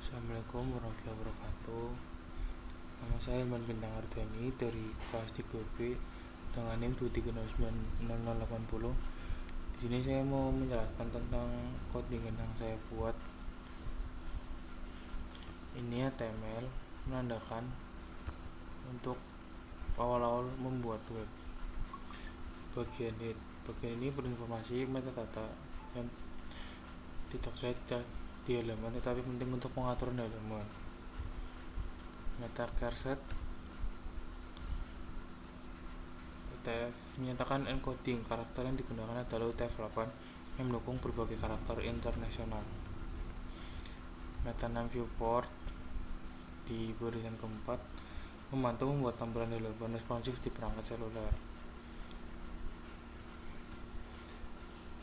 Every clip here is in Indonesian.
Assalamualaikum warahmatullahi wabarakatuh. Nama saya Ilman Bintang Ardhani dari kelas 3B dengan NIM 2309080. Di sini saya mau menjelaskan tentang codingan yang saya buat. Ini HTML menandakan untuk awal-awal membuat web. Bagian ini berinformasi metadata yang tidak terlihat di halaman tetapi penting untuk pengaturan halaman. Meta charset UTF menyatakan encoding karakter yang digunakan adalah UTF-8 yang mendukung berbagai karakter internasional. Meta name viewport di barisan keempat membantu membuat tampilan halaman responsif di perangkat seluler.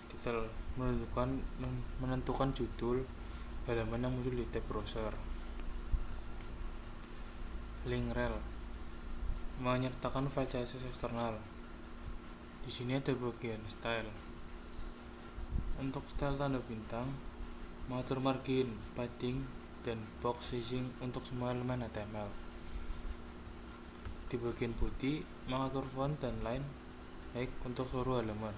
Title menentukan judul halaman yang muncul di tab browser. Link rel menyertakan file CSS eksternal. Di sini ada bagian style. Untuk style tanda bintang, mengatur margin, padding, dan box sizing untuk semua elemen HTML. Di bagian body, mengatur font dan line baik untuk seluruh halaman.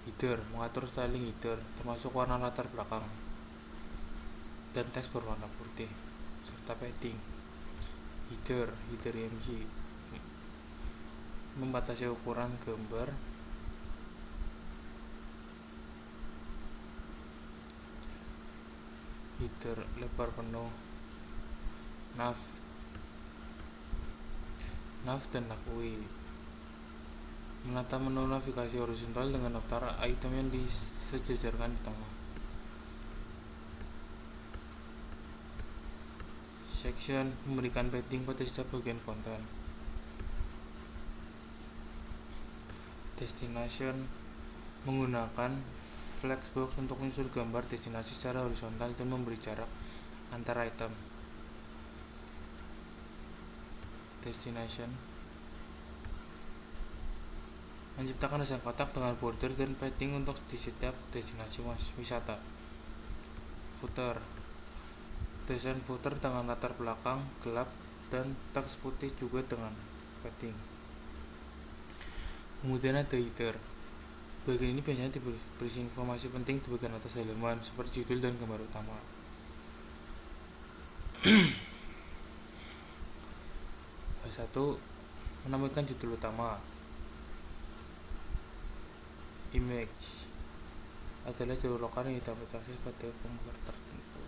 Header mengatur styling header termasuk warna latar belakang dan teks berwarna putih serta padding. Header IMG membatasi ukuran gambar. Header lebar penuh. Nav dan akui menata menu navigasi horizontal dengan daftar item yang disejajarkan di tengah. Section memberikan padding pada setiap bagian konten. Destination menggunakan flexbox untuk menyusun gambar destinasi secara horizontal dan memberi jarak antar item. Destination menciptakan desain kotak dengan border dan padding untuk di setiap destinasi wisata. Footer desain footer dengan latar belakang gelap dan teks putih juga dengan padding. Kemudian ada header. Bagian ini biasanya berisi informasi penting di bagian atas halaman seperti judul dan gambar utama. H1 menampilkan judul utama. Image adalah jalur lokal yang dapat akses pada komputer tertentu.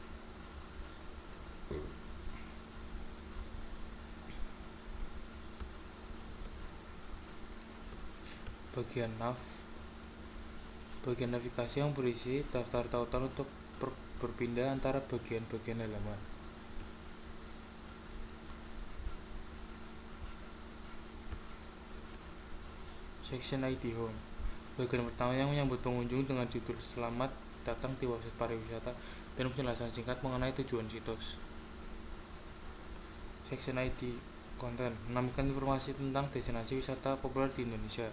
Bagian nav, bagian navigasi yang berisi daftar tautan untuk berpindah antara bagian-bagian halaman. Section ID Home, bagian pertama yang menyambut pengunjung dengan judul "Selamat datang di website pariwisata" dan penjelasan singkat mengenai tujuan situs. Section ID Content menampilkan informasi tentang destinasi wisata populer di Indonesia.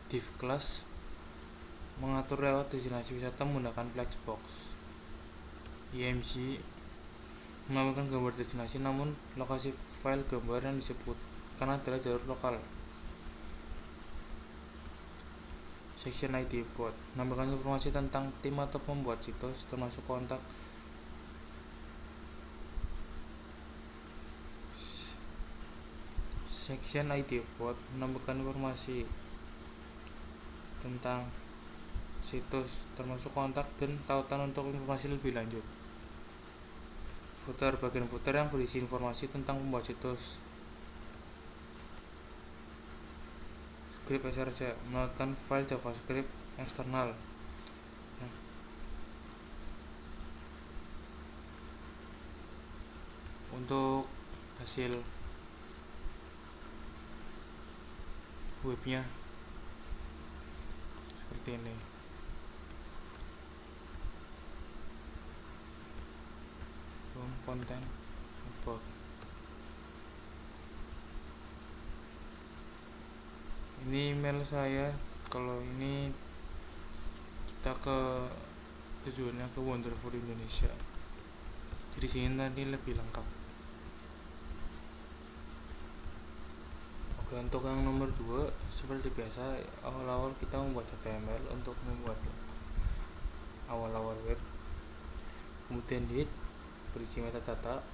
Div Class mengatur layout destinasi wisata menggunakan flexbox. IMG menampilkan gambar destinasi namun lokasi file gambar yang disebut karena adalah jalur lokal. Section ID Bot menampilkan informasi tentang tim atau pembuat situs termasuk kontak. Section ID Bot menampilkan informasi tentang situs termasuk kontak dan tautan untuk informasi lebih lanjut. Footer, bagian footer yang berisi informasi tentang pembuat situs. Script src menautkan file JavaScript eksternal. Untuk hasil webnya seperti ini. Konten about. Ini email saya. Kalau ini kita ke tujuannya ke Wonderful Indonesia. Jadi sini nanti lebih lengkap. Oke, untuk yang nomor 2, seperti biasa awal-awal kita membuat HTML untuk membuat awal-awal web. Kemudian berisi metadata,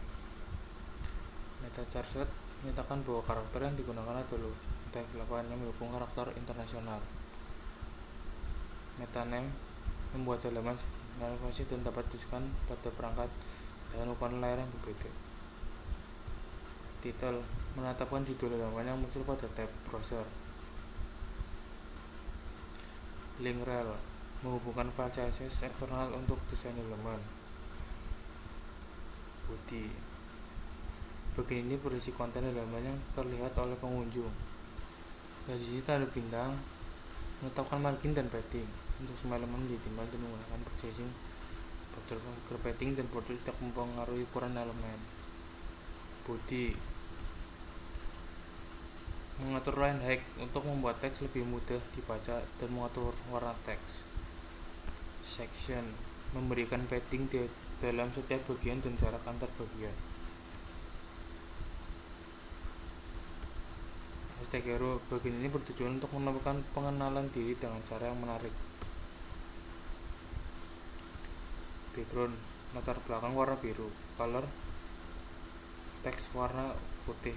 meta charset menyatakan bahwa karakter yang digunakan adalah UTF-8 yang mendukung karakter internasional. Meta name membuat halaman navigasi dan dapat ditujukan pada perangkat dengan ukuran layar yang berbeda. Title menetapkan judul halaman yang muncul pada tab browser. Link rel menghubungkan file CSS eksternal untuk desain halaman. Body bagian ini berisi konten halaman yang terlihat oleh pengunjung. Dan di sini tanda bintang menetapkan margin dan padding. Untuk semua elemen menjadi timbal dan menggunakan processing border padding dan border tidak mempengaruhi ukuran elemen. Body mengatur line height untuk membuat teks lebih mudah dibaca dan mengatur warna teks. Section memberikan padding di dalam setiap bagian dan jarak antar bagian. Hashtag hero bagian ini bertujuan untuk menampilkan pengenalan diri dengan cara yang menarik. Background latar belakang warna biru. Color teks warna putih.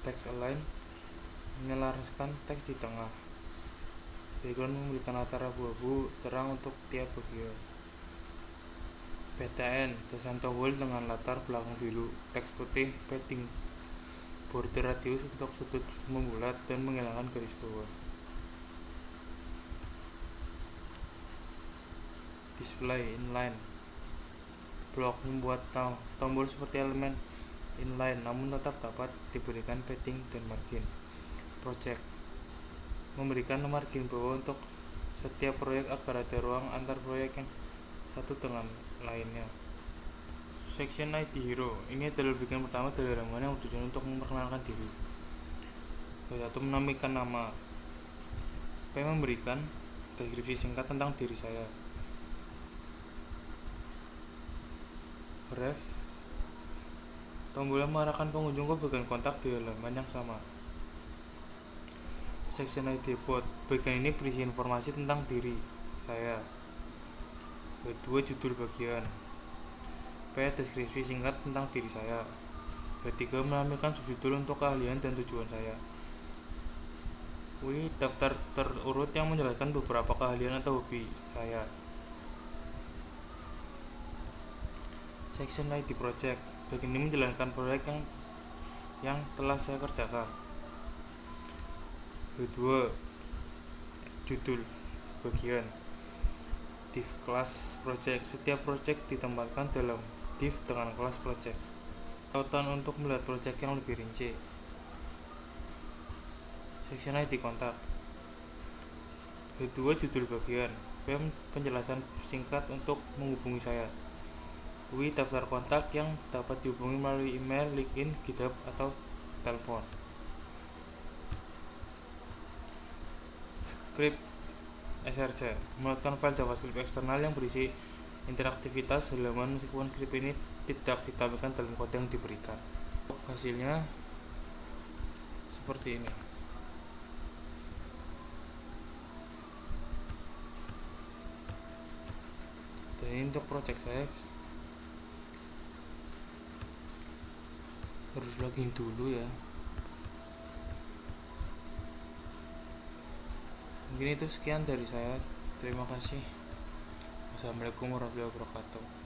Text align menyelaraskan teks di tengah. Background memberikan latar abu-abu terang untuk tiap bagian. PTN desain tombol dengan latar belakang biru, teks putih, padding, border radius untuk sudut membulat dan menghilangkan garis bawah. Display inline blok membuat tombol seperti elemen inline namun tetap dapat diberikan padding dan margin. Project memberikan margin bawah untuk setiap proyek agar ada ruang antar proyek yang satu dengan lainnya. Section ID hero ini adalah bagian pertama dari halaman yang bertujuan untuk memperkenalkan diri. Satu menampilkan nama. P memberikan deskripsi singkat tentang diri saya. Ref tombol yang mengarahkan pengunjung ke bagian kontak di halaman yang sama. Section ID bot bagian ini berisi informasi tentang diri saya. Kedua judul bagian. P deskripsi singkat tentang diri saya. Ketiga menampilkan subjudul untuk keahlian dan tujuan saya. W daftar terurut yang menjelaskan beberapa keahlian atau hobi saya. Section ID project bagian ini menjalankan proyek yang telah saya kerjakan. Kedua judul bagian. Div class project setiap project ditempatkan dalam div dengan kelas project. Tautan untuk melihat project yang lebih rinci. Section ID kontak. Kedua judul bagian. Penjelasan singkat untuk menghubungi saya. W daftar kontak yang dapat dihubungi melalui email, LinkedIn, GitHub, atau telepon. Script src memuatkan file JavaScript eksternal yang berisi interaktivitas halaman meskipun script ini tidak ditampilkan dalam kode yang diberikan. Hasilnya seperti ini. Dan ini untuk project saya. Harus login dulu ya. Mungkin itu sekian dari saya. Terima kasih. Wassalamualaikum warahmatullahi wabarakatuh.